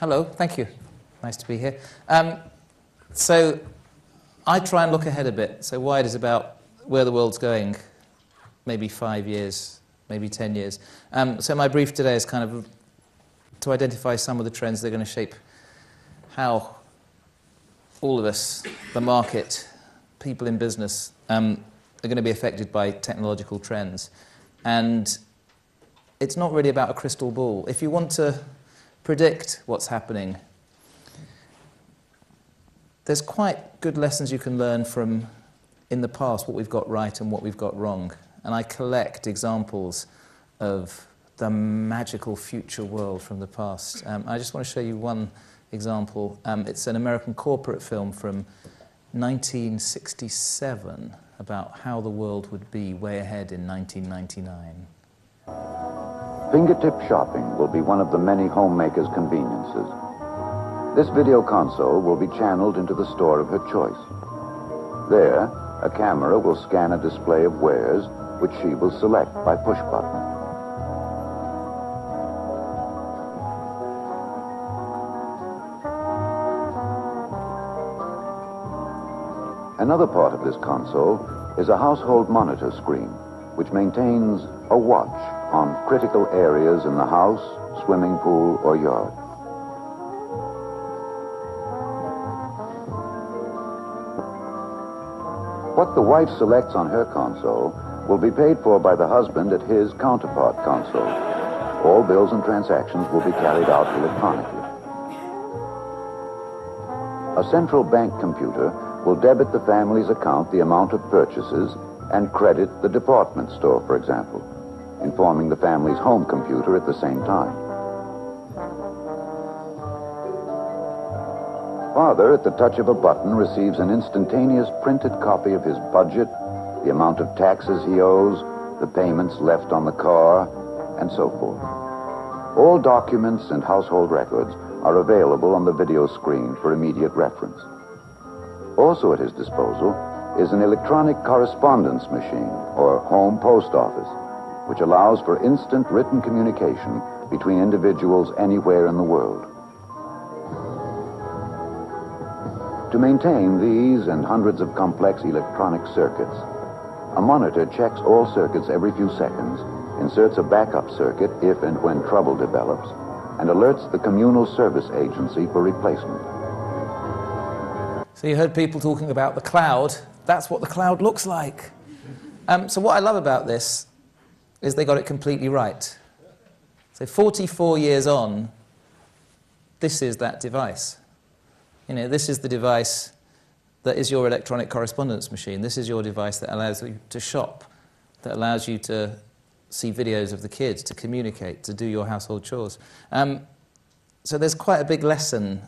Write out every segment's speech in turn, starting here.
Hello, thank you. Nice to be here. So I try and look ahead a bit. So WIDE is about where the world's going, maybe 5 years, maybe 10 years. So my brief today is kind of to identify some of the trends that are going to shape how all of us, the market, people in business, are going to be affected by technological trends. And it's not really about a crystal ball. If you want to predict what's happening, there's quite good lessons you can learn from, in the past, what we've got right and what we've got wrong. And I collect examples of the magical future world from the past. I just want to show you one example. It's an American corporate film from 1967 about how the world would be way ahead in 1999. Fingertip shopping will be one of the many homemakers' conveniences. This video console will be channeled into the store of her choice. There, a camera will scan a display of wares, which she will select by push button. Another part of this console is a household monitor screen, which maintains a watch on critical areas in the house, swimming pool, or yard. What the wife selects on her console will be paid for by the husband at his counterpart console. All bills and transactions will be carried out electronically. A central bank computer will debit the family's account the amount of purchases and credit the department store, for example, informing the family's home computer at the same time. Father, at the touch of a button, receives an instantaneous printed copy of his budget, the amount of taxes he owes, the payments left on the car, and so forth. All documents and household records are available on the video screen for immediate reference. Also at his disposal is an electronic correspondence machine, or home post office, which allows for instant written communication between individuals anywhere in the world. To maintain these and hundreds of complex electronic circuits, a monitor checks all circuits every few seconds, inserts a backup circuit if and when trouble develops, and alerts the communal service agency for replacement. So you heard people talking about the cloud. That's what the cloud looks like. So what I love about this is they got it completely right. So 44 years on, this is that device. You know, this is the device that is your electronic correspondence machine. This is your device that allows you to shop, that allows you to see videos of the kids, to communicate, to do your household chores. So there's quite a big lesson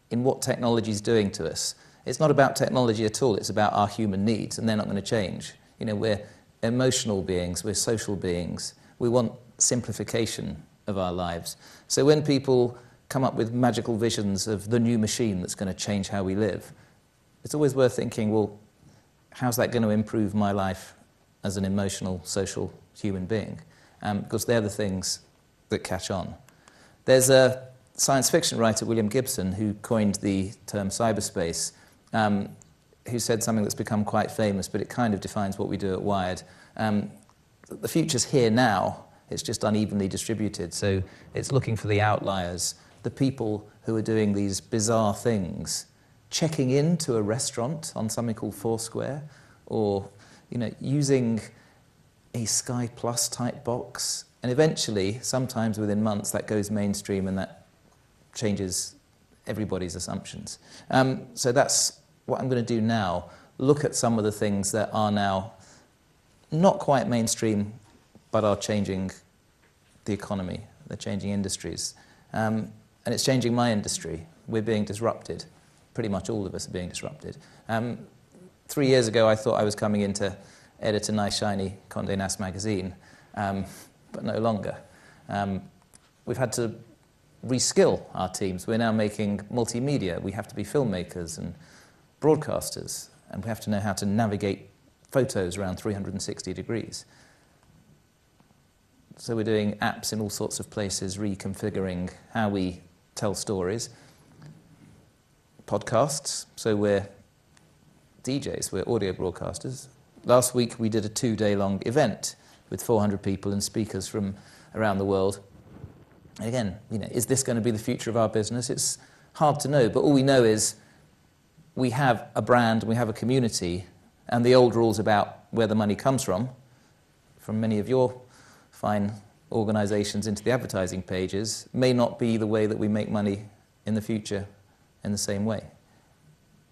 in what technology is doing to us. It's not about technology at all. It's about our human needs, and they're not going to change. You know, we're emotional beings. We're social beings. We want simplification of our lives. So when people come up with magical visions of the new machine that's going to change how we live, it's always worth thinking, well, how's that going to improve my life as an emotional, social human being? Because they're the things that catch on. There's a science fiction writer, William Gibson, who coined the term cyberspace, who said something that's become quite famous, but it kind of defines what we do at Wired. The future's here now. It's just unevenly distributed. So it's looking for the outliers, the people who are doing these bizarre things, checking into a restaurant on something called Foursquare, or using a Sky Plus type box. And eventually, sometimes within months, that goes mainstream and that changes everybody's assumptions. So that's what I'm going to do now. Look at some of the things that are now not quite mainstream, but are changing the economy. They're changing industries. And it's changing my industry. We're being disrupted. Pretty much all of us are being disrupted. 3 years ago, I thought I was coming in to edit a nice, shiny Condé Nast magazine, but no longer. We've had to reskill our teams. We're now making multimedia. We have to be filmmakers and broadcasters, and we have to know how to navigate photos around 360 degrees. So we're doing apps in all sorts of places, reconfiguring how we tell stories. Podcasts, so we're DJs, we're audio broadcasters. Last week we did a 2-day-long event with 400 people and speakers from around the world. And again, is this going to be the future of our business? It's hard to know, but all we know is we have a brand, we have a community, and the old rules about where the money comes from many of your fine organizations into the advertising pages, may not be the way that we make money in the future in the same way.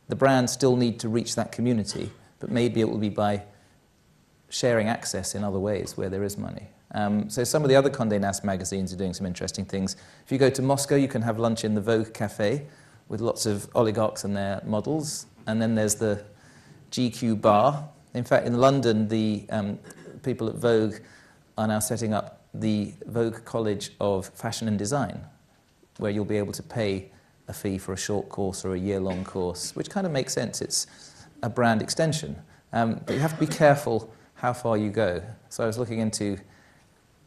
The brands still need to reach that community, but maybe it will be by sharing access in other ways where there is money. So some of the other Condé Nast magazines are doing some interesting things. If you go to Moscow, you can have lunch in the Vogue Cafe with lots of oligarchs and their models. And then there's the GQ bar. In fact, in London, the people at Vogue are now setting up the Vogue College of Fashion and Design, where you'll be able to pay a fee for a short course or a year-long course, which kind of makes sense. It's a brand extension. But you have to be careful how far you go. So I was looking into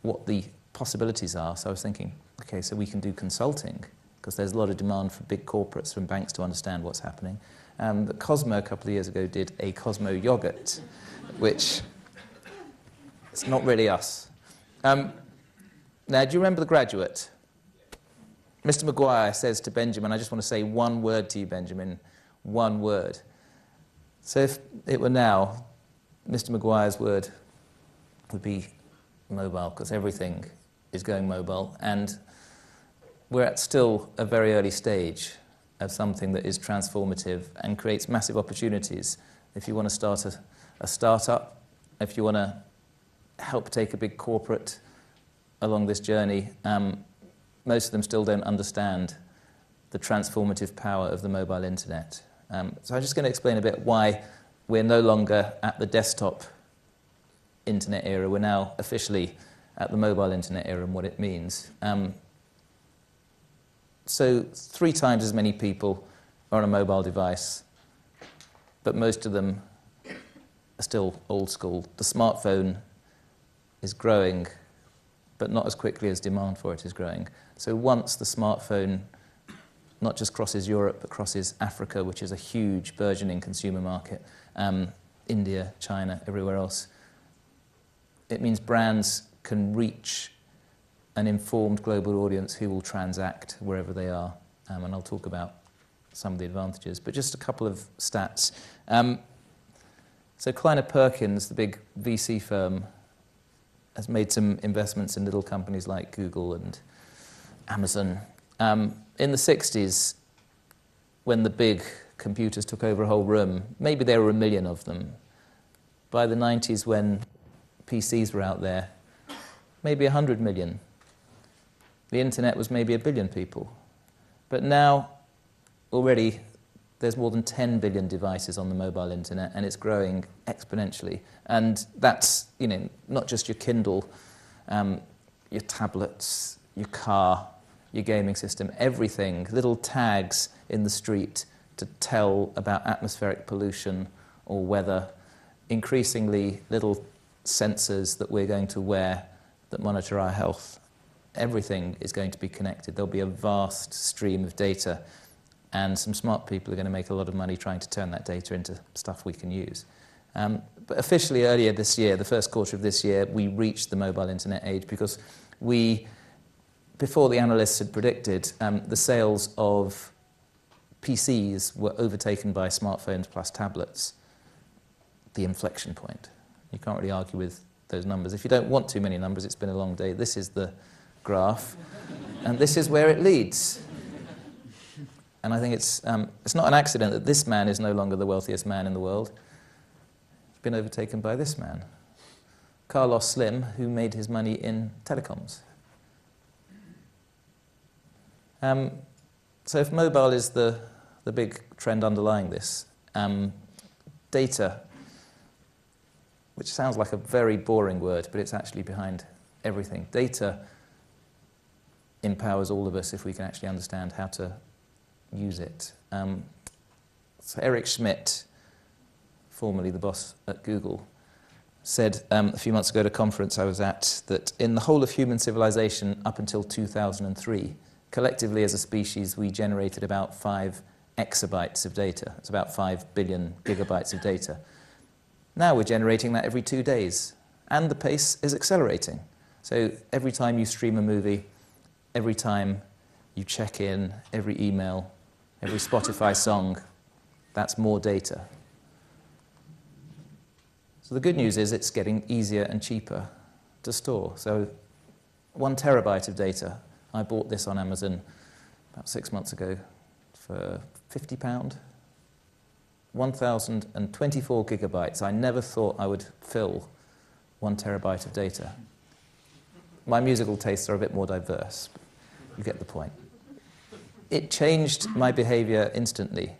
what the possibilities are. So I was thinking, okay, so we can do consulting, because there's a lot of demand for big corporates from banks to understand what's happening. But Cosmo, a couple of years ago, did a Cosmo yogurt, which it's not really us. Now, do you remember The Graduate? Mr. Maguire says to Benjamin, I just want to say one word to you, Benjamin, one word. So if it were now, Mr. Maguire's word would be mobile, because everything is going mobile, and we're at still a very early stage of something that is transformative and creates massive opportunities. If you want to start a startup, if you want to help take a big corporate along this journey, most of them still don't understand the transformative power of the mobile internet. So I'm just going to explain a bit why we're no longer at the desktop internet era. We're now officially at the mobile internet era and what it means. So 3 times as many people are on a mobile device, but most of them are still old school. The smartphone is growing, but not as quickly as demand for it is growing. So once the smartphone not just crosses Europe, but crosses Africa, which is a huge burgeoning consumer market, India, China, everywhere else, it means brands can reach an informed global audience who will transact wherever they are. And I'll talk about some of the advantages. But just a couple of stats. So Kleiner Perkins, the big VC firm, has made some investments in little companies like Google and Amazon. In the 60s, when the big computers took over a whole room, maybe there were 1 million of them. By the 90s, when PCs were out there, maybe 100 million. The internet was maybe 1 billion people. But now, already, there's more than 10 billion devices on the mobile internet, and it's growing exponentially. And that's, not just your Kindle, your tablets, your car, your gaming system, everything, little tags in the street to tell about atmospheric pollution or weather, increasingly little sensors that we're going to wear that monitor our health. Everything is going to be connected. There'll be a vast stream of data, and some smart people are going to make a lot of money trying to turn that data into stuff we can use. But officially earlier this year, the first quarter of this year, we reached the mobile internet age because before the analysts had predicted, the sales of PCs were overtaken by smartphones plus tablets. The inflection point. You can't really argue with those numbers. If you don't want too many numbers, it's been a long day. This is the graph, and this is where it leads. And I think it's not an accident that this man is no longer the wealthiest man in the world. He's been overtaken by this man, Carlos Slim, who made his money in telecoms. So if mobile is the big trend underlying this, data, which sounds like a very boring word, but it's actually behind everything. Data empowers all of us if we can actually understand how to use it. So Eric Schmidt, formerly the boss at Google, said a few months ago at a conference I was at that in the whole of human civilization up until 2003, collectively as a species, we generated about 5 exabytes of data. It's about 5 billion gigabytes of data. Now we're generating that every 2 days, and the pace is accelerating. So every time you stream a movie, every time you check in, every email, every Spotify song, that's more data. So the good news is it's getting easier and cheaper to store. So 1 terabyte of data. I bought this on Amazon about 6 months ago for £50. 1,024 gigabytes. I never thought I would fill 1 terabyte of data. My musical tastes are a bit more diverse. You get the point. It changed my behavior instantly.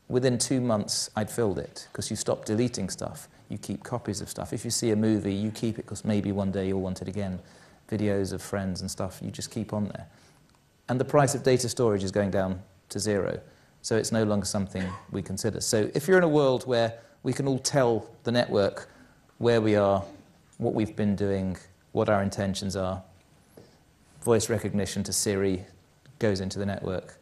Within 2 months, I'd filled it, because you stop deleting stuff. You keep copies of stuff. If you see a movie, you keep it, because maybe one day you'll want it again. Videos of friends and stuff, you just keep on there. And the price of data storage is going down to 0. So it's no longer something we consider. So if you're in a world where we can all tell the network where we are, what we've been doing, what our intentions are, voice recognition to Siri goes into the network,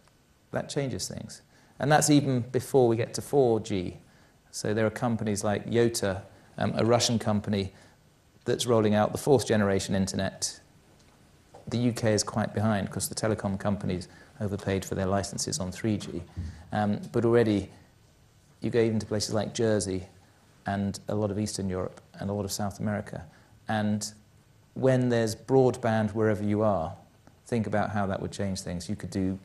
that changes things. And that's even before we get to 4G. So there are companies like Yota, a Russian company, that's rolling out the 4th generation internet. The UK is quite behind because the telecom companies overpaid for their licenses on 3G. But already, you go even to places like Jersey and a lot of Eastern Europe and a lot of South America. And when there's broadband wherever you are, think about how that would change things. You could do,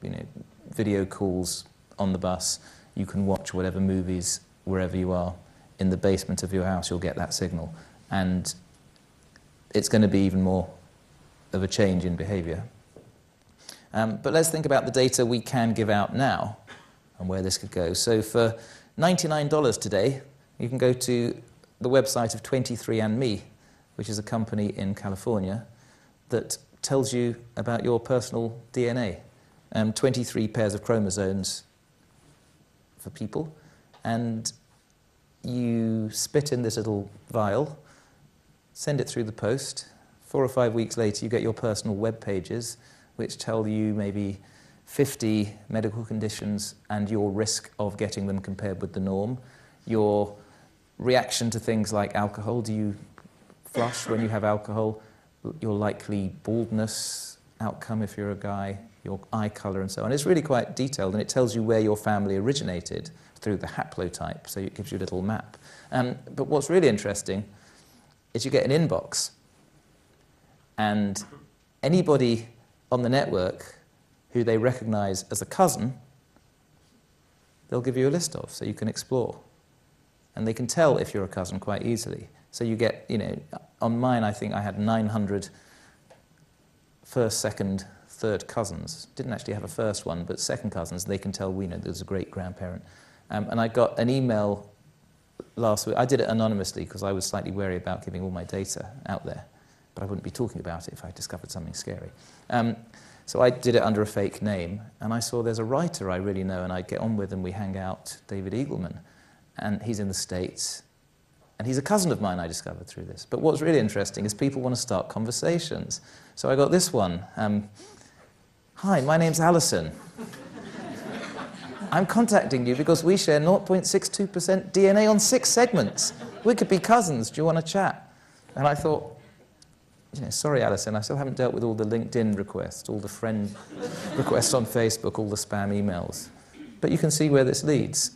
video calls on the bus. You can watch whatever movies wherever you are. In the basement of your house, you'll get that signal. And it's going to be even more of a change in behavior. But let's think about the data we can give out now and where this could go. So for $99 today, you can go to the website of 23andMe, which is a company in California that tells you about your personal DNA. 23 pairs of chromosomes for people. And you spit in this little vial, send it through the post. 4 or 5 weeks later, you get your personal web pages, which tell you maybe 50 medical conditions and your risk of getting them compared with the norm. Your reaction to things like alcohol. Do you flush when you have alcohol? Your likely baldness outcome if you're a guy, your eye color and so on. It's really quite detailed, and it tells you where your family originated through the haplotype, so it gives you a little map. But what's really interesting is you get an inbox, and anybody on the network who they recognize as a cousin, they'll give you a list of, so you can explore. And they can tell if you're a cousin quite easily. So you get, on mine I think I had 900 first, second, third cousins. Didn't actually have a first one, but second cousins. They can tell there's a great-grandparent. And I got an email last week. I did it anonymously because I was slightly wary about giving all my data out there. But I wouldn't be talking about it if I discovered something scary. So I did it under a fake name, and I saw there's a writer I really know, and I get on with, and we hang out, David Eagleman. And he's in the States, and he's a cousin of mine I discovered through this. But what's really interesting is people want to start conversations. So I got this one. Hi, my name's Alison. I'm contacting you because we share 0.62% DNA on 6 segments. We could be cousins. Do you want to chat? And I thought, sorry, Alison, I still haven't dealt with all the LinkedIn requests, all the friend requests on Facebook, all the spam emails. But you can see where this leads.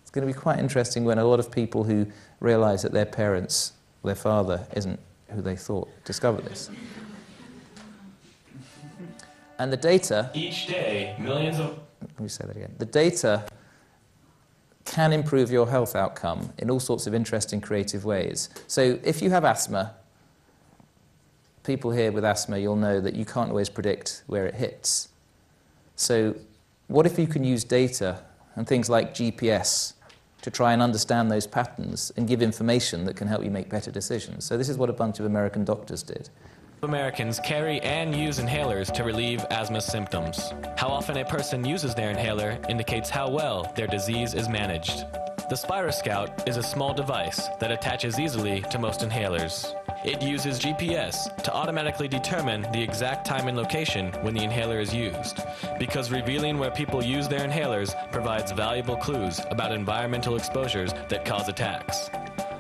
It's going to be quite interesting when a lot of people who realize that their parents, their father, isn't who they thought, discover this. And the data... Each day, millions of... Let me say that again. The data can improve your health outcome in all sorts of interesting, creative ways. So if you have asthma, people here with asthma, you'll know that you can't always predict where it hits. So what if you can use data and things like GPS to try and understand those patterns and give information that can help you make better decisions? So this is what a bunch of American doctors did. Americans carry and use inhalers to relieve asthma symptoms. How often a person uses their inhaler indicates how well their disease is managed. The Spiroscout is a small device that attaches easily to most inhalers. It uses GPS to automatically determine the exact time and location when the inhaler is used, because revealing where people use their inhalers provides valuable clues about environmental exposures that cause attacks.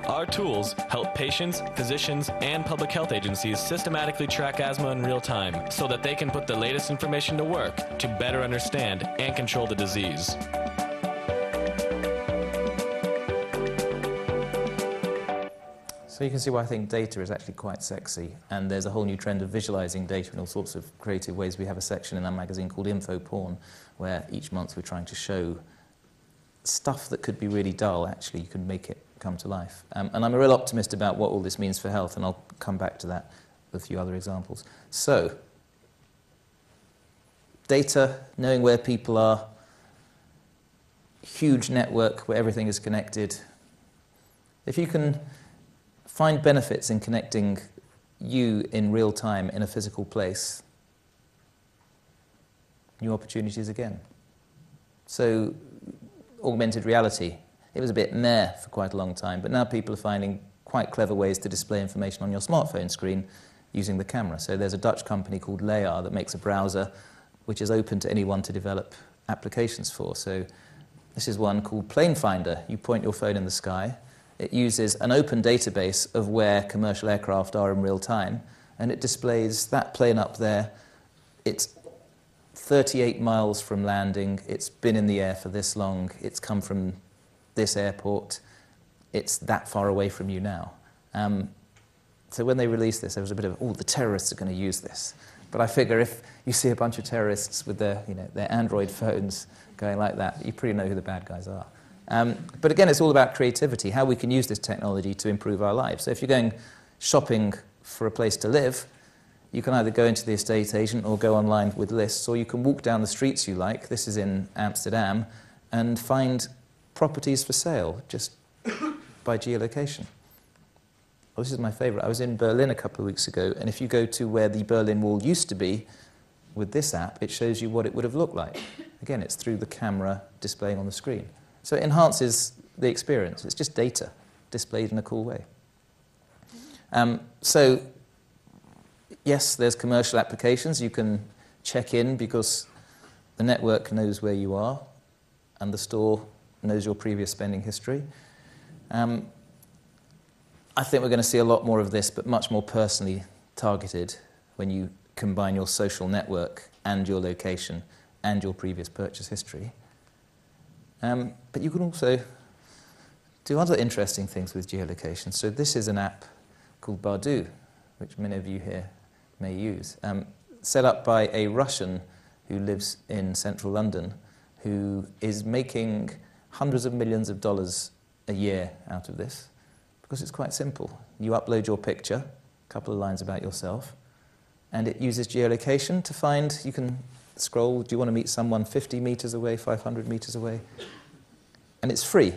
Our tools help patients, physicians, and public health agencies systematically track asthma in real time so that they can put the latest information to work to better understand and control the disease. So you can see why I think data is actually quite sexy, and there's a whole new trend of visualizing data in all sorts of creative ways. We have a section in our magazine called Info Porn, where each month we're trying to show stuff that could be really dull. Actually, you can make it come to life. And I'm a real optimist about what all this means for health, and I'll come back to that with a few other examples. So, data, knowing where people are, huge network where everything is connected. If you can find benefits in connecting you in real time in a physical place, new opportunities again. So, augmented reality. It was a bit meh for quite a long time, but now people are finding quite clever ways to display information on your smartphone screen using the camera. So there's a Dutch company called Layar that makes a browser which is open to anyone to develop applications for. So this is one called Plane Finder. You point your phone in the sky. It uses an open database of where commercial aircraft are in real time, and it displays that plane up there. It's 38 miles from landing. It's been in the air for this long. It's come from this airport. It's that far away from you now. So when they released this, there was a bit of, oh, the terrorists are going to use this. But I figure if you see a bunch of terrorists with their, their Android phones going like that, you pretty know who the bad guys are. But again, it's all about creativity, how we can use this technology to improve our lives. So if you're going shopping for a place to live, you can either go into the estate agent or go online with lists, or you can walk down the streets you like, this is in Amsterdam, and find properties for sale just by geolocation. Oh, this is my favourite. I was in Berlin a couple of weeks ago, and if you go to where the Berlin Wall used to be, with this app, it shows you what it would have looked like. Again, it's through the camera displaying on the screen. So it enhances the experience. It's just data displayed in a cool way. So, yes, there's commercial applications. You can check in because the network knows where you are, and the store knows your previous spending history. I think we're going to see a lot more of this, but much more personally targeted when you combine your social network and your location and your previous purchase history. But you can also do other interesting things with geolocation. So this is an app called Badu, which many of you here may use, set up by a Russian who lives in central London, who is making hundreds of millions of dollars a year out of this, because it's quite simple. You upload your picture, a couple of lines about yourself, and it uses geolocation to find, you can scroll, do you want to meet someone 50 meters away, 500 meters away? And it's free.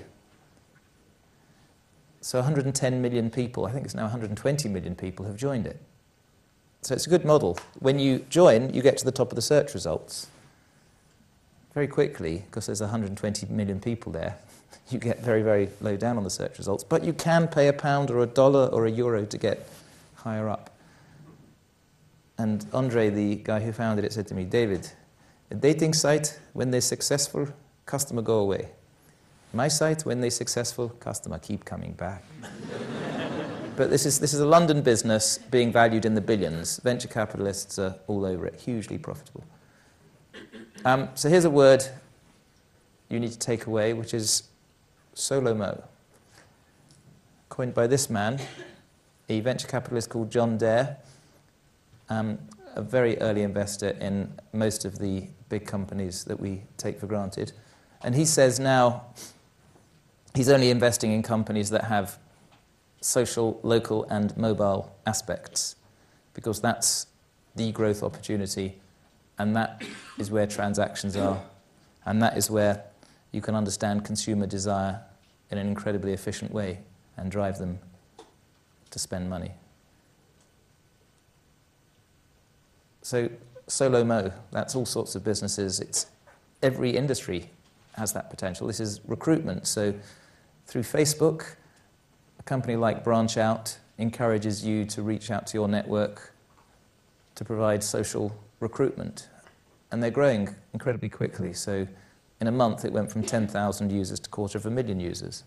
So 110 million people, I think it's now 120 million people have joined it. So it's a good model. When you join, you get to the top of the search results. Very quickly, because there's 120 million people there, you get very, very low down on the search results. But you can pay £1 or $1 or €1 to get higher up. And Andre, the guy who founded it, said to me, David, a dating site, when they're successful, customer go away. My site, when they're successful, customer keep coming back. But this is a London business being valued in the billions. Venture capitalists are all over it, hugely profitable. So here's a word you need to take away, which is solo-mo. Coined by this man, a venture capitalist called John Dare, a very early investor in most of the big companies that we take for granted. And he says now he's only investing in companies that have social, local, and mobile aspects, because that's the growth opportunity, and that is where transactions are, and that is where you can understand consumer desire in an incredibly efficient way and drive them to spend money. So solo-mo, that's all sorts of businesses. It's every industry has that potential. This is recruitment. So Through Facebook, a company like Branch Out encourages you to reach out to your network to provide social recruitment. And they're growing incredibly quickly. So in a month, it went from 10,000 users to 250,000 users.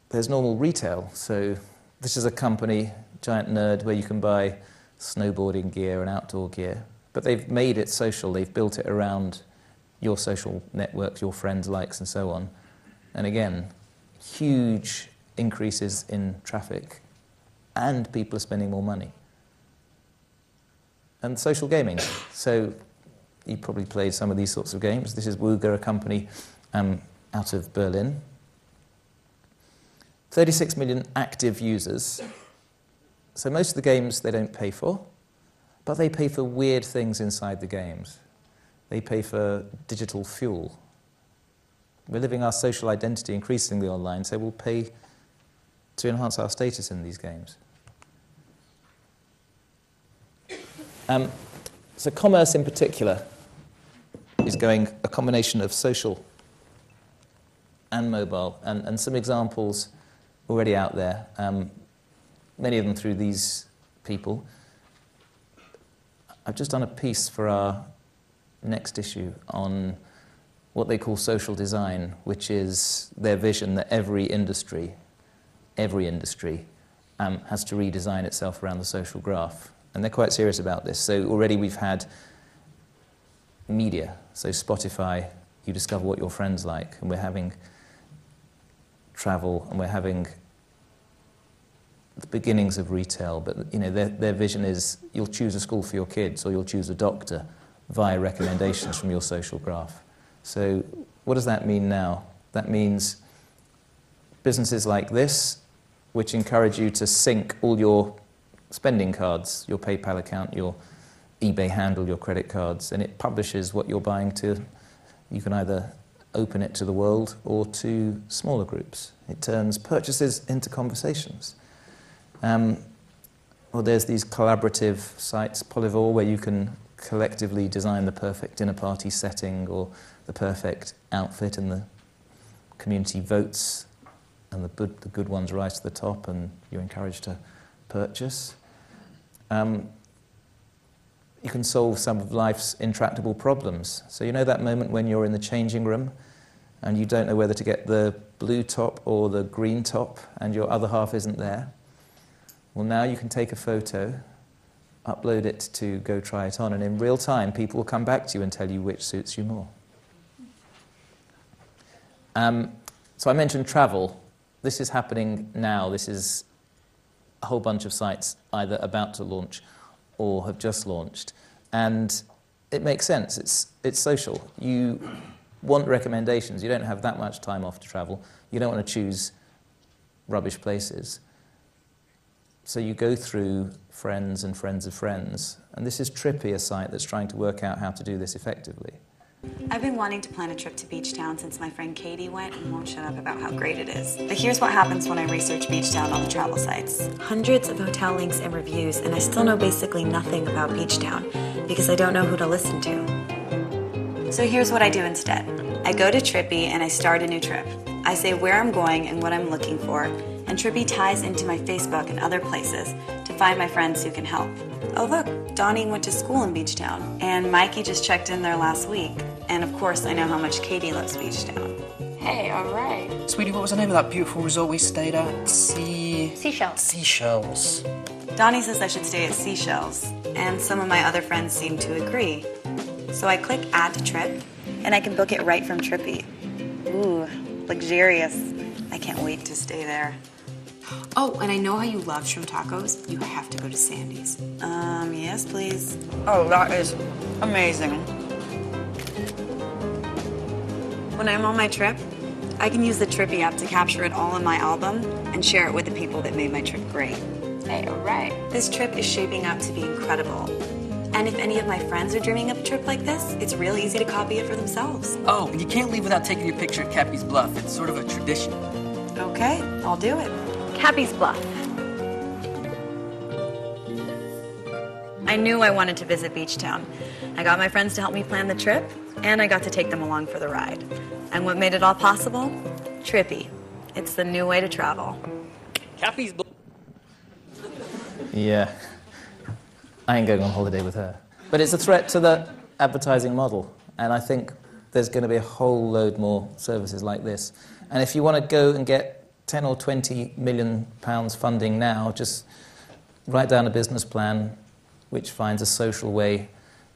There's normal retail. So this is a company, Giant Nerd, where you can buy snowboarding gear and outdoor gear. But they've made it social. They've built it around your social networks, your friends' likes, and so on. And again, huge increases in traffic. And people are spending more money. And social gaming. So you probably played some of these sorts of games. This is Wooga, a company out of Berlin. 36 million active users. So most of the games they don't pay for, but they pay for weird things inside the games. They pay for digital fuel. We're living our social identity increasingly online, so we'll pay to enhance our status in these games. So commerce in particular is going a combination of social and mobile, and some examples already out there, many of them through these people. I've just done a piece for our next issue on what they call social design, which is their vision that every industry has to redesign itself around the social graph. And they're quite serious about this. So already we've had media. So Spotify, you discover what your friends like. And we're having travel, and we're having the beginnings of retail. But their vision is you'll choose a school for your kids, or you'll choose a doctor via recommendations from your social graph. So what does that mean now? That means businesses like this, which encourage you to sync all your spending cards, your PayPal account, your eBay handle, your credit cards, and it publishes what you're buying to. You can either open it to the world or to smaller groups. It turns purchases into conversations. Or there's these collaborative sites, Polyvore, where you can collectively design the perfect dinner party setting or the perfect outfit, and the community votes, and the good ones rise to the top, and you're encouraged to purchase. You can solve some of life's intractable problems. So that moment when you're in the changing room and you don't know whether to get the blue top or the green top, and your other half isn't there? Well, now you can take a photo, upload it to Go Try It On, and in real time people will come back to you and tell you which suits you more. So I mentioned travel. This is happening now. This is a whole bunch of sites either about to launch or have just launched. And it makes sense. It's social. You want recommendations. You don't have that much time off to travel. You don't want to choose rubbish places. So you go through friends and friends of friends. And this is Trippy, a site that's trying to work out how to do this effectively. I've been wanting to plan a trip to Beach Town since my friend Katie went and won't shut up about how great it is. But here's what happens when I research Beach Town on the travel sites. Hundreds of hotel links and reviews, and I still know basically nothing about Beach Town because I don't know who to listen to. So here's what I do instead. I go to Trippy and I start a new trip. I say where I'm going and what I'm looking for, and Trippy ties into my Facebook and other places to find my friends who can help. Oh look, Donnie went to school in Beach Town, and Mikey just checked in there last week. And of course, I know how much Katie loves Beach Town. Hey, all right. Sweetie, what was the name of that beautiful resort we stayed at? Seashells. Seashells. Donnie says I should stay at Seashells, and some of my other friends seem to agree. So I click Add to Trip, and I can book it right from Trippy. Ooh, luxurious. I can't wait to stay there. Oh, and I know how you love shrimp tacos. You have to go to Sandy's. Yes, please. Oh, that is amazing. When I'm on my trip, I can use the Trippy app to capture it all in my album and share it with the people that made my trip great. Hey, all right. This trip is shaping up to be incredible. And if any of my friends are dreaming of a trip like this, it's real easy to copy it for themselves. Oh, and you can't leave without taking your picture at Cappy's Bluff. It's sort of a tradition. Okay, I'll do it. Cappy's Bluff. I knew I wanted to visit Beach Town. I got my friends to help me plan the trip, and I got to take them along for the ride. And what made it all possible? Trippy. It's the new way to travel. Cappy's bluff. Yeah. I ain't going on holiday with her. But it's a threat to the advertising model, and I think there's going to be a whole load more services like this. And if you want to go and get 10 or 20 million pounds funding now, just write down a business plan which finds a social way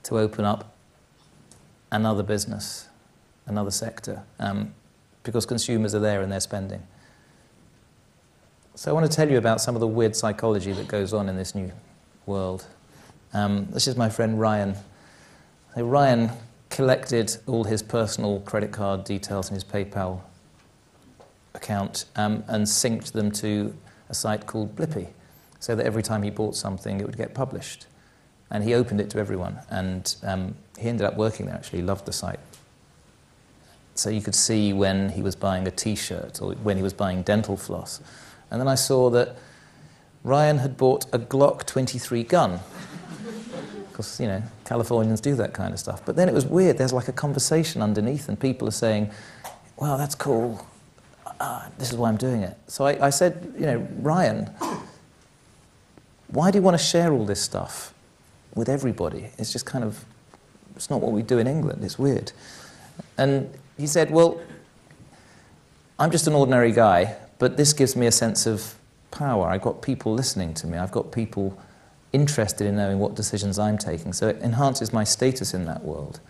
to open up another business, another sector, because consumers are there and they're spending. So I want to tell you about some of the weird psychology that goes on in this new world. This is my friend Ryan. So Ryan collected all his personal credit card details in his PayPal account and synced them to a site called Blippy, so that every time he bought something, it would get published. And he opened it to everyone, and he ended up working there, actually. He loved the site. So you could see when he was buying a T-shirt or when he was buying dental floss. And then I saw that Ryan had bought a Glock 23 gun. Because, you know, Californians do that kind of stuff. But then it was weird. There's like a conversation underneath, and people are saying, wow, that's cool. This is why I'm doing it. So I said, you know, Ryan, why do you want to share all this stuff with everybody? It's just kind of, it's not what we do in England. It's weird. And he said, well, I'm just an ordinary guy, but this gives me a sense of power. I've got people listening to me. I've got people interested in knowing what decisions I'm taking. So it enhances my status in that world.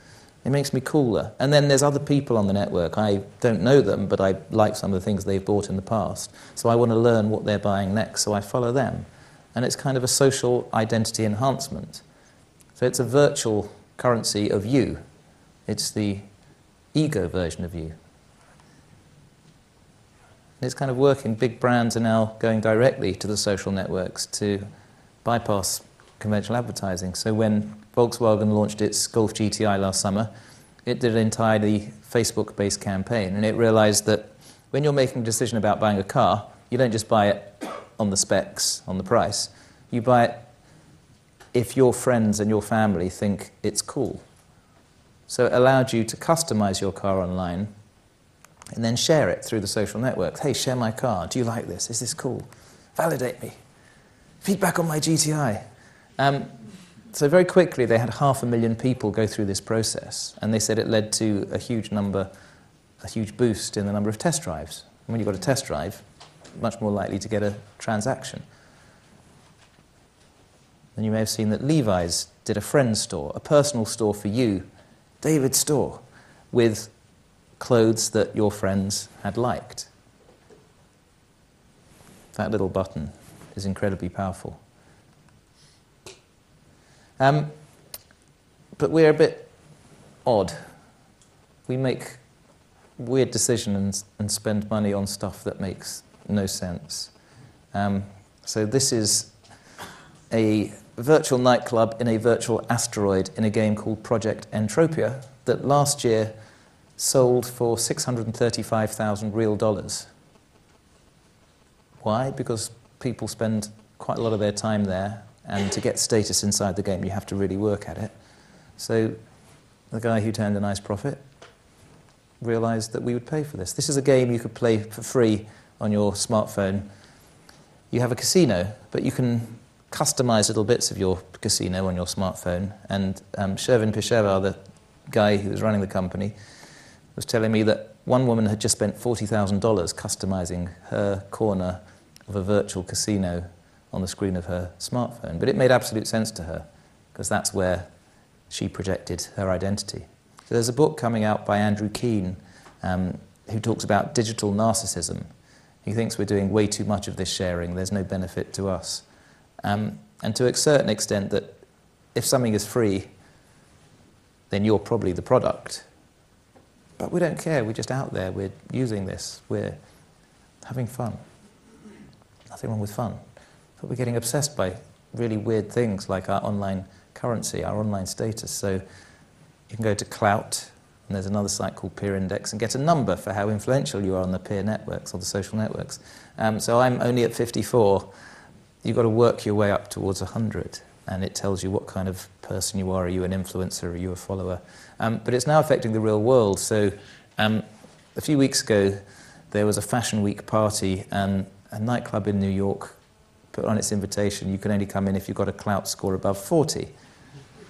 It makes me cooler. And then there's other people on the network. I don't know them, but I like some of the things they've bought in the past. So I want to learn what they're buying next, so I follow them. And it's kind of a social identity enhancement. So it's a virtual currency of you. It's the ego version of you. It's kind of working. Big brands are now going directly to the social networks to bypass conventional advertising. So when Volkswagen launched its Golf GTI last summer, it did an entirely Facebook-based campaign, and it realized that when you're making a decision about buying a car, you don't just buy it on the specs, on the price. You buy it if your friends and your family think it's cool. So it allowed you to customize your car online and then share it through the social networks. Hey, share my car. Do you like this? Is this cool? Validate me. Feedback on my GTI. So very quickly, they had 500,000 people go through this process, and they said it led to a huge boost in the number of test drives. And when you've got a test drive, much more likely to get a transaction. And you may have seen that Levi's did a friend store, a personal store for you, David's store, with clothes that your friends had liked. That little button is incredibly powerful. But we're a bit odd. We make weird decisions and spend money on stuff that makes no sense. So this is a virtual nightclub in a virtual asteroid in a game called Project Entropia that last year sold for $635,000 real dollars. Why? Because people spend quite a lot of their time there, and to get status inside the game, you have to really work at it. So the guy who turned a nice profit realized that we would pay for this. This is a game you could play for free on your smartphone. You have a casino, but you can customize little bits of your casino on your smartphone. And Shervin Peshawar, the guy who was running the company, was telling me that one woman had just spent $40,000 customizing her corner of a virtual casino on the screen of her smartphone. But it made absolute sense to her, because that's where she projected her identity. So there's a book coming out by Andrew Keane who talks about digital narcissism. He thinks we're doing way too much of this sharing. There's no benefit to us. And to a certain extent, that if something is free, then you're probably the product. But we don't care. We're just out there. We're using this. We're having fun. Nothing wrong with fun. But we're getting obsessed by really weird things like our online currency, our online status. So you can go to Clout, and there's another site called Peer Index, and get a number for how influential you are on the peer networks or the social networks. So I'm only at 54. You've got to work your way up towards 100, and it tells you what kind of person you are. Are you an influencer? Are you a follower? But it's now affecting the real world. So a few weeks ago, there was a Fashion Week party, and a nightclub in New York put on its invitation, you can only come in if you've got a clout score above 40.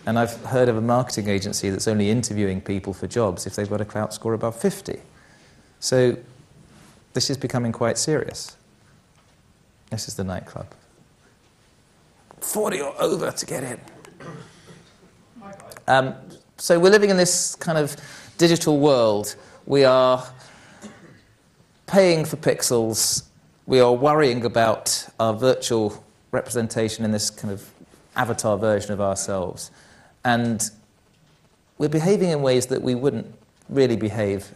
And I've heard of a marketing agency that's only interviewing people for jobs if they've got a clout score above 50. So this is becoming quite serious. This is the nightclub. 40 or over to get in. So we're living in this kind of digital world. We are paying for pixels. We are worrying about our virtual representation in this kind of avatar version of ourselves. And we're behaving in ways that we wouldn't really behave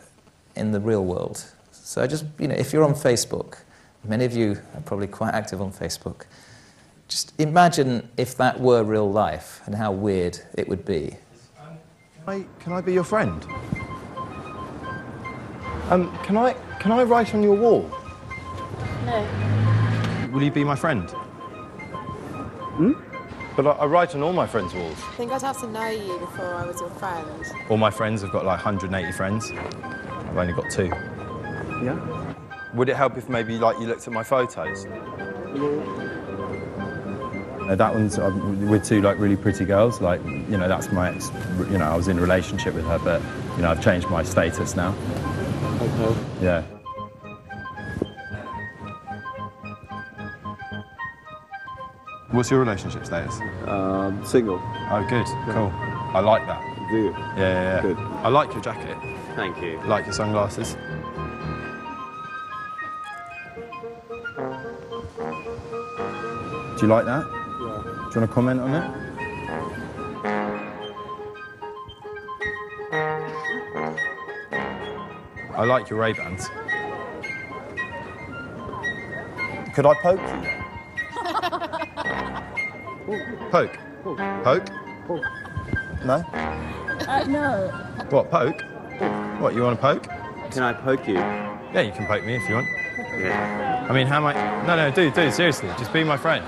in the real world. So I just, if you're on Facebook, many of you are probably quite active on Facebook, just imagine if that were real life and how weird it would be. Can I be your friend? Can I write on your wall? No. Will you be my friend? But I write on all my friends' walls. I think I'd have to know you before I was your friend. All my friends have got like 180 friends. I've only got 2. Yeah? Would it help if maybe you looked at my photos? That one's with 2 really pretty girls. That's my ex. I was in a relationship with her, but I've changed my status now. Okay. Yeah. What's your relationship status? Single. Oh, good. Cool. I like that. Do you? Yeah. Good. I like your jacket. Thank you. I like your sunglasses. Do you like that? Yeah. Do you want to comment on it? I like your Ray-Bans. Could I poke you? Poke? Poke? No? No. What, poke? What, you want to poke? Can I poke you? Yeah, you can poke me if you want. Yeah. I mean, how am I... No, dude, seriously, just be my friend.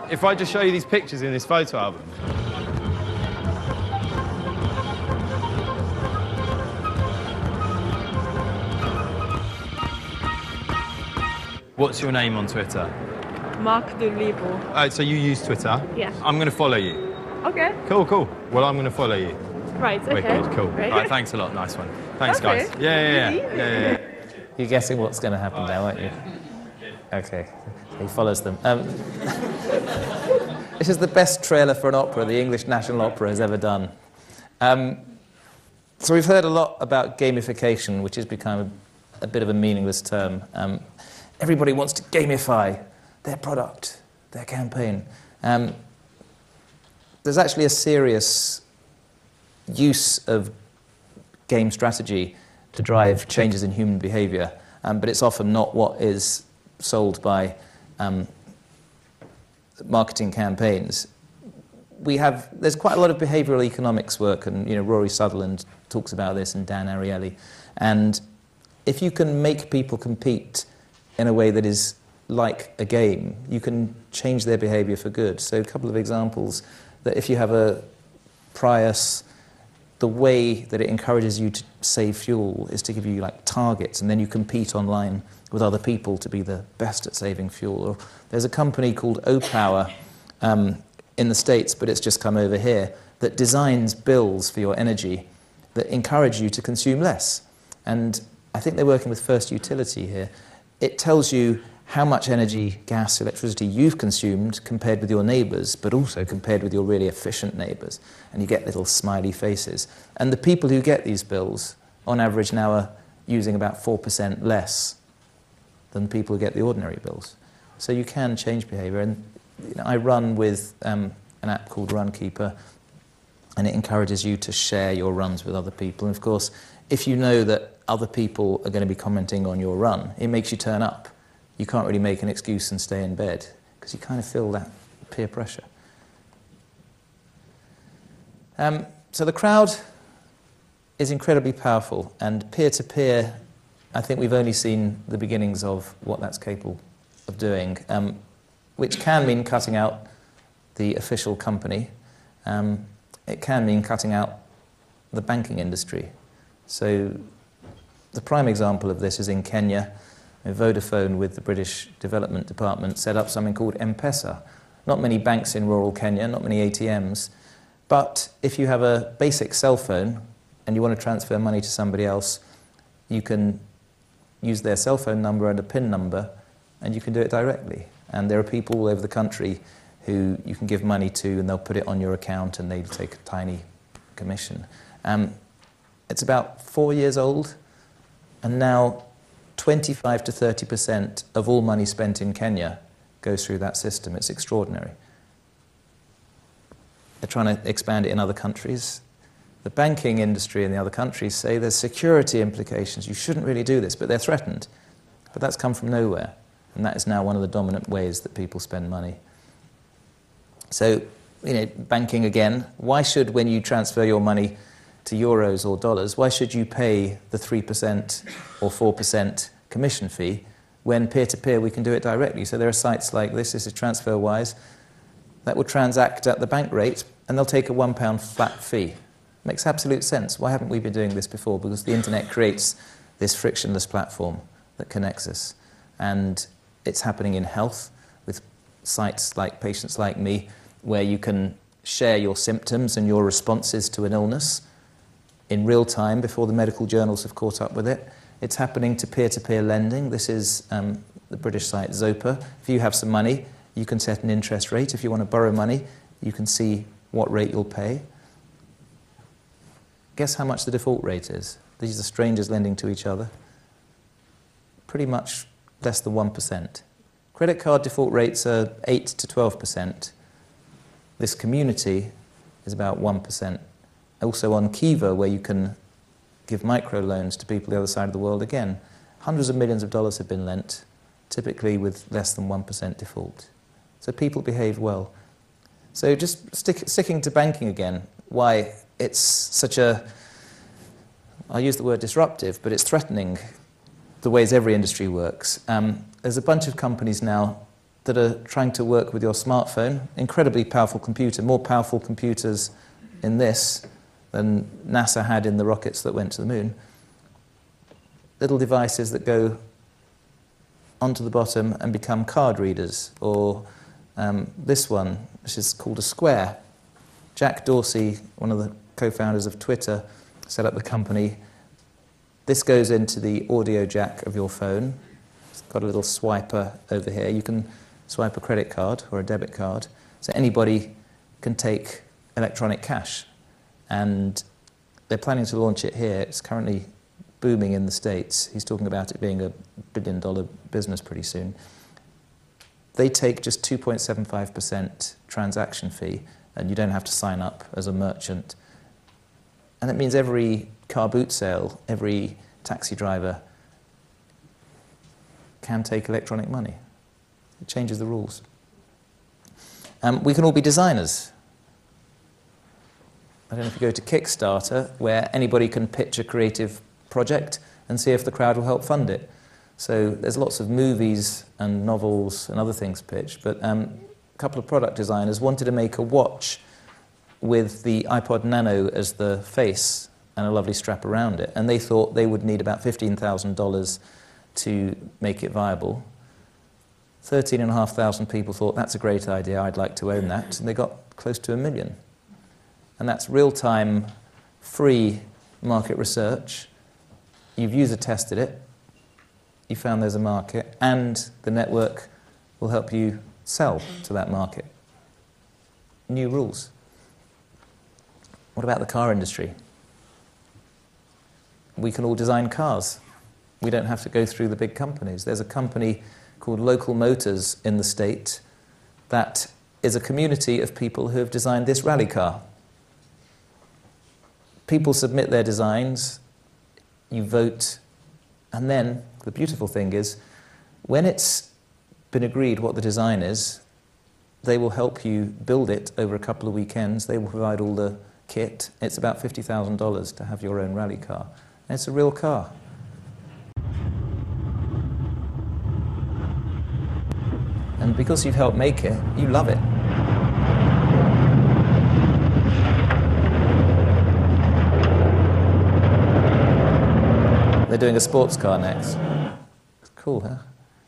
If I just show you these pictures in this photo album... What's your name on Twitter? Mark de Libo. Oh, so you use Twitter? Yeah. I'm going to follow you. Okay. Cool. Well, I'm going to follow you. Right, okay. Wicked, cool. Right. All right, thanks a lot, nice one. Thanks, Okay. guys. Yeah. You're guessing what's going to happen now, aren't you? Okay. He follows them. This is the best trailer for an opera the English National Opera has ever done. So we've heard a lot about gamification, which has become a bit of a meaningless term. Everybody wants to gamify their product, their campaign. There's actually a serious use of game strategy to drive changes in human behavior, but it's often not what is sold by marketing campaigns. There's quite a lot of behavioral economics work, and Rory Sutherland talks about this, and Dan Ariely. And if you can make people compete in a way that is like a game, you can change their behavior for good. So a couple of examples, that if you have a Prius, the way that it encourages you to save fuel is to give you targets, and then you compete online with other people to be the best at saving fuel. Or there's a company called O-Power in the States, but it's just come over here, that designs bills for your energy that encourage you to consume less. And I think they're working with First Utility here. It tells you how much energy, gas, electricity you've consumed compared with your neighbours, but also compared with your really efficient neighbours. And you get little smiley faces. And the people who get these bills, on average now, are using about 4% less than people who get the ordinary bills. So you can change behaviour. And I run with an app called Runkeeper, and it encourages you to share your runs with other people. And of course, if you know that other people are going to be commenting on your run, it makes you turn up. You can't really make an excuse and stay in bed, because you kind of feel that peer pressure. So the crowd is incredibly powerful, and peer-to-peer, I think we've only seen the beginnings of what that's capable of doing, which can mean cutting out the official company. It can mean cutting out the banking industry. So The prime example of this is in Kenya. Vodafone, with the British Development Department, set up something called M-Pesa. Not many banks in rural Kenya, not many ATMs, but if you have a basic cell phone and you want to transfer money to somebody else, you can use their cell phone number and a PIN number, and you can do it directly. And there are people all over the country who you can give money to, and they'll put it on your account, and they'll take a tiny commission. It's about 4 years old, and now 25 to 30% of all money spent in Kenya goes through that system. It's extraordinary. They're trying to expand it in other countries. The banking industry in the other countries say there's security implications. You shouldn't really do this, but they're threatened. But that's come from nowhere, and that is now one of the dominant ways that people spend money. So, banking again, why should, when you transfer your money to euros or dollars, why should you pay the 3% or 4% commission fee when peer-to-peer we can do it directly? So there are sites like this is TransferWise, that will transact at the bank rate, and they'll take a £1 flat fee. Makes absolute sense. Why haven't we been doing this before? Because the internet creates this frictionless platform that connects us. And it's happening in health with sites like Patients Like Me, where you can share your symptoms and your responses to an illness in real time before the medical journals have caught up with it. It's happening to peer-to-peer lending. This is the British site Zopa. If you have some money, you can set an interest rate. If you want to borrow money, you can see what rate you'll pay. Guess how much the default rate is? These are strangers lending to each other. Pretty much less than 1%. Credit card default rates are 8 to 12%. This community is about 1%. Also on Kiva, where you can give microloans to people the other side of the world, again, hundreds of millions of dollars have been lent, typically with less than 1% default. So people behave well. So just sticking to banking again, why it's such a, I'll use the word disruptive, but it's threatening the ways every industry works. There's a bunch of companies now that are trying to work with your smartphone, incredibly powerful computer, more powerful computers in this than NASA had in the rockets that went to the moon. Little devices that go onto the bottom and become card readers, or this one, which is called a Square. Jack Dorsey, one of the co-founders of Twitter, set up the company. This goes into the audio jack of your phone. It's got a little swiper over here. You can swipe a credit card or a debit card, so anybody can take electronic cash. And they're planning to launch it here. It's currently booming in the States. He's talking about it being a billion-dollar business pretty soon. They take just 2.75% transaction fee, and you don't have to sign up as a merchant. And it means every car boot sale, every taxi driver can take electronic money. It changes the rules. We can all be designers. I don't know if you go to Kickstarter, where anybody can pitch a creative project and see if the crowd will help fund it. So there's lots of movies and novels and other things pitched, but a couple of product designers wanted to make a watch with the iPod Nano as the face and a lovely strap around it, and they thought they would need about $15,000 to make it viable. 13,500 people thought, that's a great idea, I'd like to own that, and they got close to 1 million. And that's real-time, free market research. You've user-tested it, you found there's a market, and the network will help you sell to that market. New rules. What about the car industry? We can all design cars. We don't have to go through the big companies. There's a company called Local Motors in the state that is a community of people who have designed this rally car. People submit their designs, you vote, and then the beautiful thing is, when it's been agreed what the design is, they will help you build it over a couple of weekends. They will provide all the kit. It's about $50,000 to have your own rally car. And it's a real car. And because you've helped make it, you love it. they're doing a sports car next. Cool,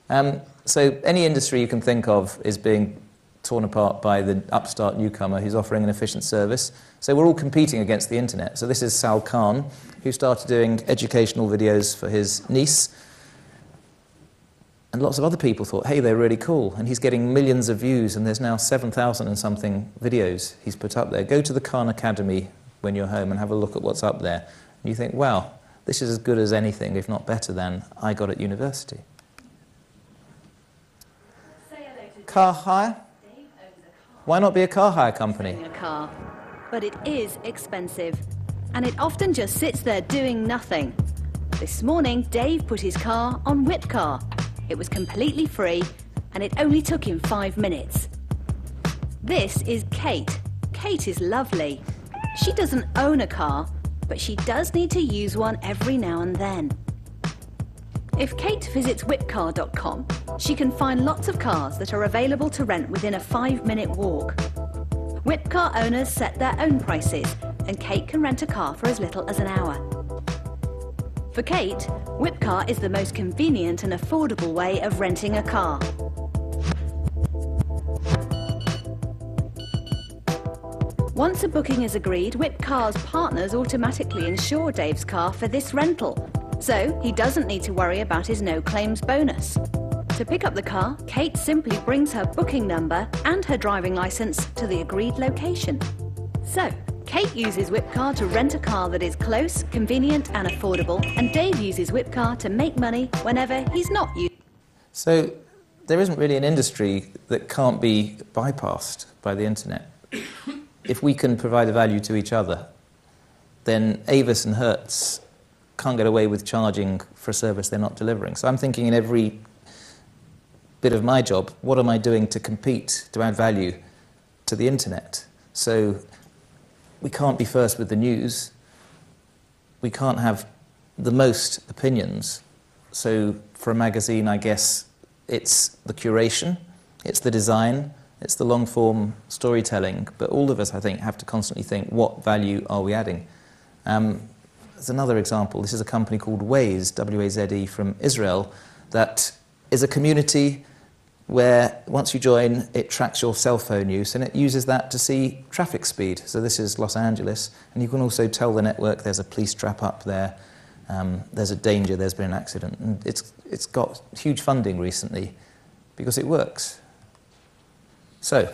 huh? So any industry you can think of is being torn apart by the upstart newcomer who's offering an efficient service. So we're all competing against the internet. So this is Sal Khan, who started doing educational videos for his niece. And lots of other people thought, hey, they're really cool. And he's getting millions of views, and there's now 7,000 and something videos he's put up there. Go to the Khan Academy when you're home and have a look at what's up there. And you think, wow, this is as good as anything, if not better than I got at university. Car hire? Why not be a car hire company? A car, but it is expensive, and it often just sits there doing nothing. This morning, Dave put his car on Whipcar. It was completely free, and it only took him 5 minutes. This is Kate. Kate is lovely. She doesn't own a car, but she does need to use one every now and then. If Kate visits whipcar.com, she can find lots of cars that are available to rent within a 5-minute walk. Whipcar owners set their own prices, and Kate can rent a car for as little as an hour. For Kate, Whipcar is the most convenient and affordable way of renting a car. Once a booking is agreed, Whipcar's partners automatically insure Dave's car for this rental, so he doesn't need to worry about his no-claims bonus. To pick up the car, Kate simply brings her booking number and her driving licence to the agreed location. So, Kate uses Whipcar to rent a car that is close, convenient and affordable, and Dave uses Whipcar to make money whenever he's not using. So there isn't really an industry that can't be bypassed by the internet. If we can provide a value to each other, then Avis and Hertz can't get away with charging for a service they're not delivering. So I'm thinking in every bit of my job, what am I doing to compete, to add value to the internet? So we can't be first with the news. We can't have the most opinions. So for a magazine, I guess it's the curation, it's the design, it's the long-form storytelling. But all of us, I think, have to constantly think, what value are we adding? There's another example. This is a company called Waze, W-A-Z-E, from Israel, that is a community where once you join, it tracks your cell phone use, and it uses that to see traffic speed. So this is Los Angeles, and you can also tell the network there's a police trap up there, there's a danger, there's been an accident. And it's got huge funding recently because it works. So,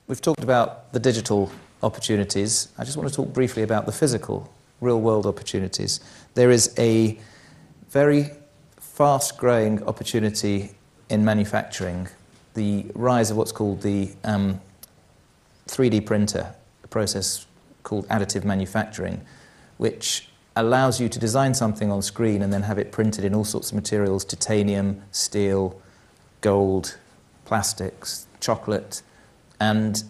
we've talked about the digital opportunities. I just want to talk briefly about the physical, real-world opportunities. There is a very fast-growing opportunity in manufacturing, the rise of what's called the 3D printer, a process called additive manufacturing, which allows you to design something on screen and then have it printed in all sorts of materials, titanium, steel, gold, plastics, chocolate, and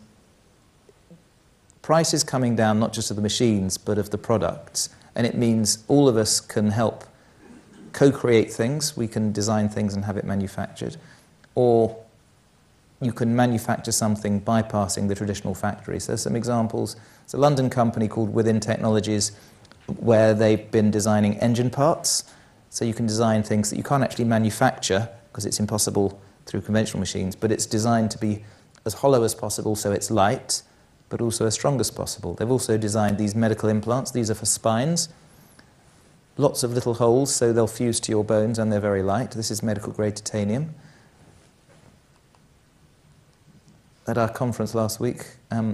price is coming down not just of the machines but of the products, and it means all of us can help co-create things. We can design things and have it manufactured, or you can manufacture something bypassing the traditional factories. There's some examples. It's a London company called Within Technologies where they've been designing engine parts, so you can design things that you can't actually manufacture because it's impossible through conventional machines, but it's designed to be as hollow as possible so it's light, but also as strong as possible. They've also designed these medical implants. These are for spines. Lots of little holes, so they'll fuse to your bones, and they're very light. This is medical-grade titanium. At our conference last week,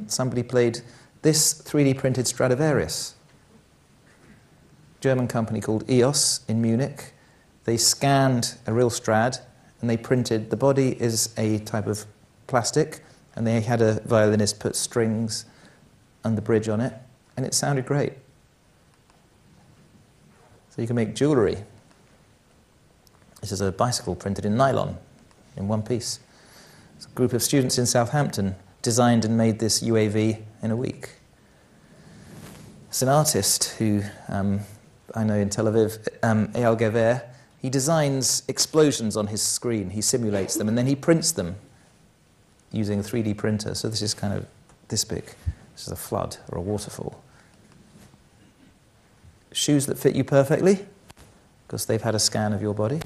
somebody played this 3D-printed Stradivarius. German company called EOS in Munich. They scanned a real Strad, and they printed, the body is a type of plastic, and they had a violinist put strings and the bridge on it, and it sounded great. So you can make jewellery. This is a bicycle printed in nylon, in one piece. So a group of students in Southampton designed and made this UAV in a week. It's an artist who I know in Tel Aviv, Eyal Gever. He designs explosions on his screen. He simulates them, and then he prints them using a 3D printer. So this is kind of this big. This is a flood or a waterfall. shoes that fit you perfectly, because they've had a scan of your body.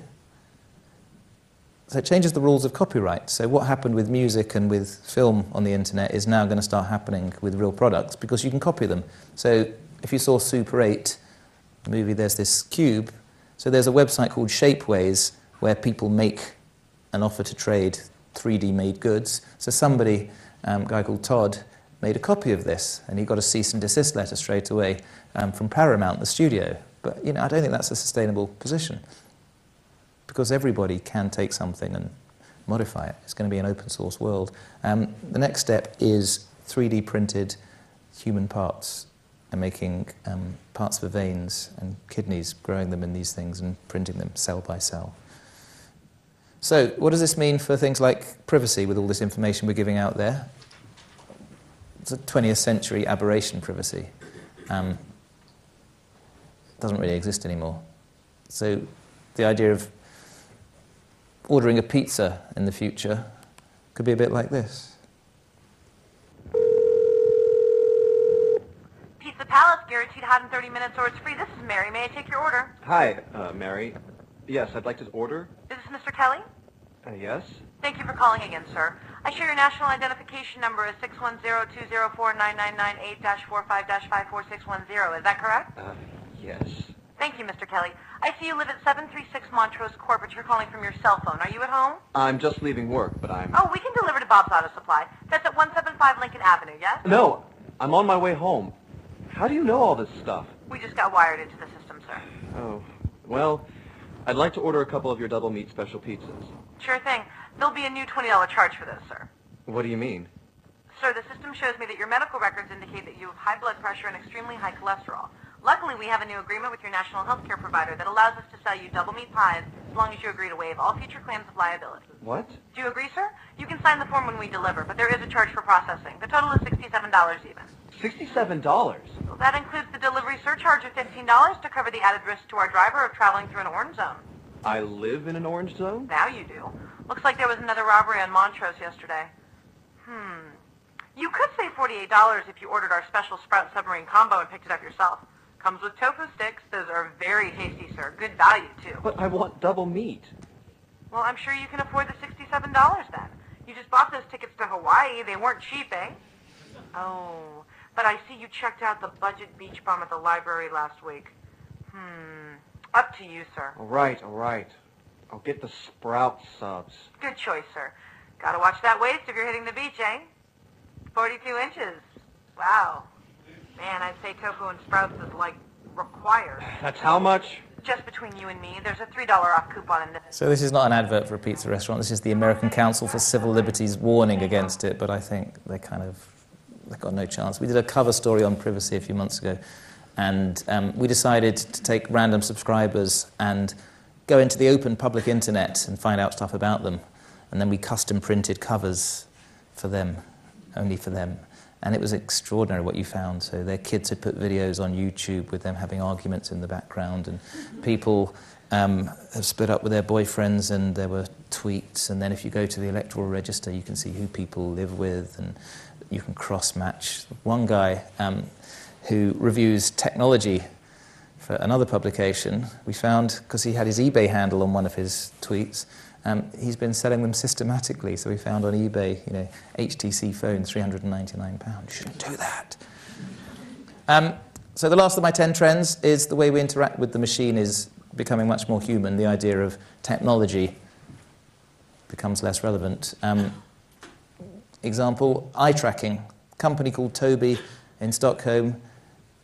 So it changes the rules of copyright. So what happened with music and with film on the internet is now going to start happening with real products, because you can copy them. So if you saw Super 8, the movie, there's this cube. So there's a website called Shapeways where people make an offer to trade 3D made goods. So somebody, a guy called Todd, made a copy of this, and he got a cease and desist letter straight away from Paramount, the studio. But I don't think that's a sustainable position, because everybody can take something and modify it. It's going to be an open source world. The next step is 3D printed human parts, and making parts for veins and kidneys, growing them in these things and printing them cell by cell. So what does this mean for things like privacy with all this information we're giving out there? It's a 20th century aberration, privacy. Doesn't really exist anymore. So the idea of ordering a pizza in the future could be a bit like this. Pizza Palace, guaranteed hot in 30 minutes or it's free. This is Mary. May I take your order? Hi, Mary. Yes, I'd like to order. Is this Mr. Kelly? Yes? Thank you for calling again, sir. I show your national identification number is 610-204-999-8-45-54610. Is that correct? Yes. Thank you, Mr. Kelly. I see you live at 736 Montrose Court, but you're calling from your cell phone. Are you at home? I'm just leaving work, but I'm... Oh, we can deliver to Bob's Auto Supply. That's at 175 Lincoln Avenue, yes? No, I'm on my way home. How do you know all this stuff? We just got wired into the system, sir. Oh, well, I'd like to order a couple of your double meat special pizzas. Sure thing. There'll be a new $20 charge for this, sir. What do you mean? Sir, the system shows me that your medical records indicate that you have high blood pressure and extremely high cholesterol. Luckily, we have a new agreement with your national health care provider that allows us to sell you double meat pies as long as you agree to waive all future claims of liability. What? Do you agree, sir? You can sign the form when we deliver, but there is a charge for processing. The total is $67 even. $67? Well, that includes the delivery surcharge of $15 to cover the added risk to our driver of traveling through an orange zone. I live in an orange zone? Now you do. Looks like there was another robbery on Montrose yesterday. You could save $48 if you ordered our special Sprout Submarine combo and picked it up yourself. Comes with tofu sticks. Those are very tasty, sir. Good value, too. But I want double meat. Well, I'm sure you can afford the $67 then. You just bought those tickets to Hawaii. They weren't cheap, eh? Oh, but I see you checked out the budget beach bum at the library last week. Up to you, sir. All right. I'll get the Sprout subs. Good choice, sir. Gotta watch that waist if you're hitting the beach, eh? 42 inches. Wow. Man, I'd say tofu and sprouts is like required. That's how much? Just between you and me, there's a $3 off coupon in this. So this is not an advert for a pizza restaurant. This is the American Council for Civil Liberties warning against it, but I think they've got no chance. We did a cover story on privacy a few months ago, and we decided to take random subscribers and go into the open public internet and find out stuff about them. And then we custom printed covers for them, only for them. And it was extraordinary what you found. So their kids had put videos on YouTube with them having arguments in the background, and people have split up with their boyfriends, and there were tweets. And then if you go to the electoral register, you can see who people live with, and you can cross-match. One guy who reviews technology for another publication, we found, because he had his eBay handle on one of his tweets, he's been selling them systematically. So we found on eBay, HTC phone, £399. You shouldn't do that. So the last of my 10 trends is the way we interact with the machine is becoming much more human. The idea of technology becomes less relevant. Example, eye tracking. A company called Tobii in Stockholm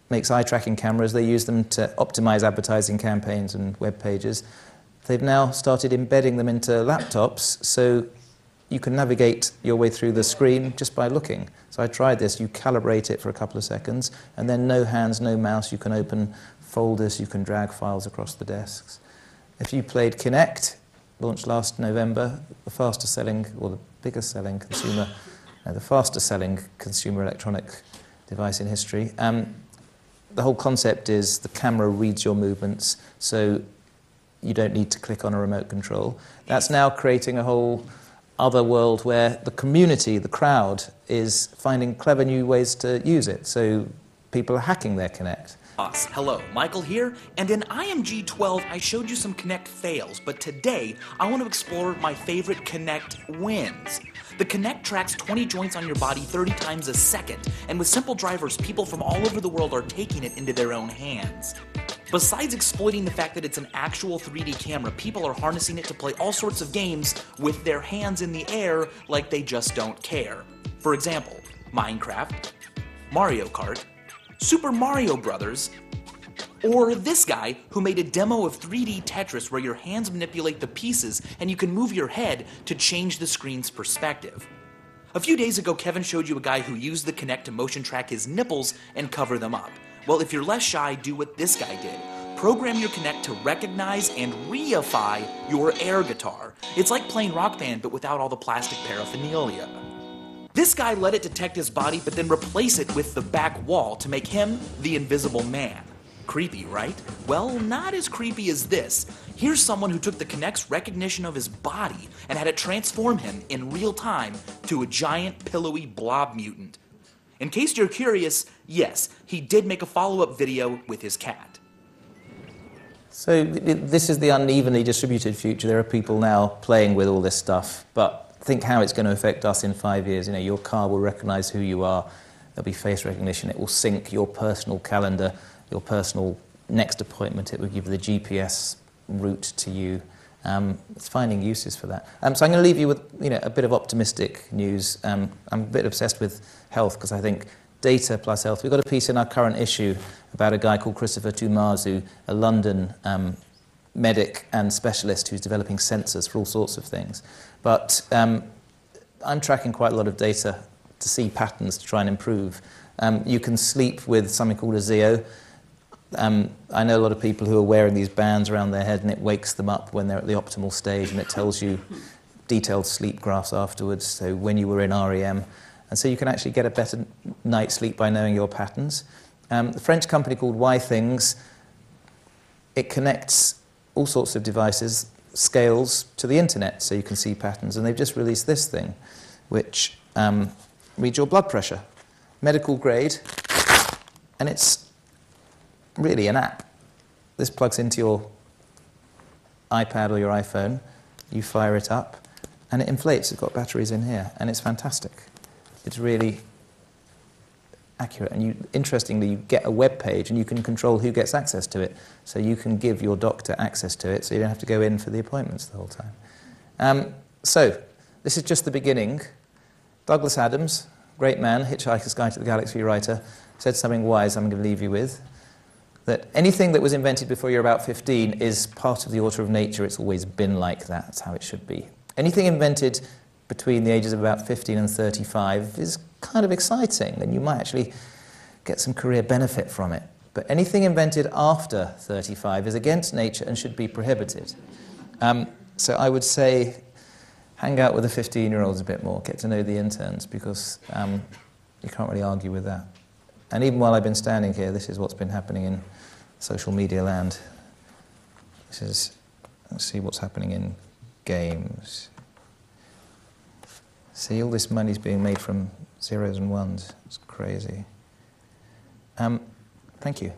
makes eye tracking cameras. They use them to optimize advertising campaigns and web pages. They've now started embedding them into laptops, so you can navigate your way through the screen just by looking. So I tried this. You calibrate it for a couple of seconds, and then no hands, no mouse. You can open folders. You can drag files across the desks. If you played Kinect, launched last November, the fastest selling consumer electronic device in history. The whole concept is the camera reads your movements, so you don't need to click on a remote control. That's now creating a whole other world where the community, the crowd, is finding clever new ways to use it. So people are hacking their Kinect. Hello, Michael here, and in IMG 12 I showed you some Kinect fails, but today I want to explore my favorite Kinect wins. The Kinect tracks 20 joints on your body 30 times a second, and with simple drivers, people from all over the world are taking it into their own hands. Besides exploiting the fact that it's an actual 3D camera, people are harnessing it to play all sorts of games with their hands in the air like they just don't care. For example, Minecraft, Mario Kart, Super Mario Brothers, or this guy who made a demo of 3D Tetris where your hands manipulate the pieces and you can move your head to change the screen's perspective. A few days ago, Kevin showed you a guy who used the Kinect to motion track his nipples and cover them up. Well, if you're less shy, do what this guy did. Program your Kinect to recognize and reify your air guitar. It's like playing Rock Band, but without all the plastic paraphernalia. This guy let it detect his body, but then replace it with the back wall to make him the invisible man. Creepy, right? Well, not as creepy as this. Here's someone who took the Kinect's recognition of his body and had it transform him in real time to a giant, pillowy blob mutant. In case you're curious, yes, he did make a follow-up video with his cat. So this is the unevenly distributed future. There are people now playing with all this stuff, but think how it's going to affect us in 5 years. You know, your car will recognize who you are. There'll be face recognition. It will sync your personal calendar, your personal next appointment. It will give the GPS route to you. It's finding uses for that. So I'm going to leave you with a bit of optimistic news. I'm a bit obsessed with health because I think data plus health. We've got a piece in our current issue about a guy called Christopher Tumazu, a London medic and specialist who's developing sensors for all sorts of things. But I'm tracking quite a lot of data to see patterns to try and improve. You can sleep with something called a Zeo. I know a lot of people who are wearing these bands around their head and it wakes them up when they're at the optimal stage and it tells you detailed sleep graphs afterwards, so when you were in REM. And so you can actually get a better night's sleep by knowing your patterns. The French company called Things, it connects all sorts of devices, scales to the internet so you can see patterns. And they've just released this thing, which reads your blood pressure, medical grade, and it's really an app. This plugs into your iPad or your iPhone, you fire it up, and it inflates. It's got batteries in here, and it's fantastic. It's really accurate. And interestingly, you get a web page, and you can control who gets access to it. So you can give your doctor access to it, so you don't have to go in for the appointments the whole time. So this is just the beginning. Douglas Adams, great man, Hitchhiker's Guide to the Galaxy writer, said something wise I'm going to leave you with, that anything that was invented before you're about 15 is part of the order of nature. It's always been like that. That's how it should be. Anything invented between the ages of about 15 and 35 is kind of exciting, and you might actually get some career benefit from it. But anything invented after 35 is against nature and should be prohibited. So I would say hang out with the 15-year-olds a bit more, get to know the interns, because you can't really argue with that. And even while I've been standing here, this is what's been happening in social media land. Let's see what's happening in games. See, all this money's being made from zeros and ones. It's crazy. Thank you.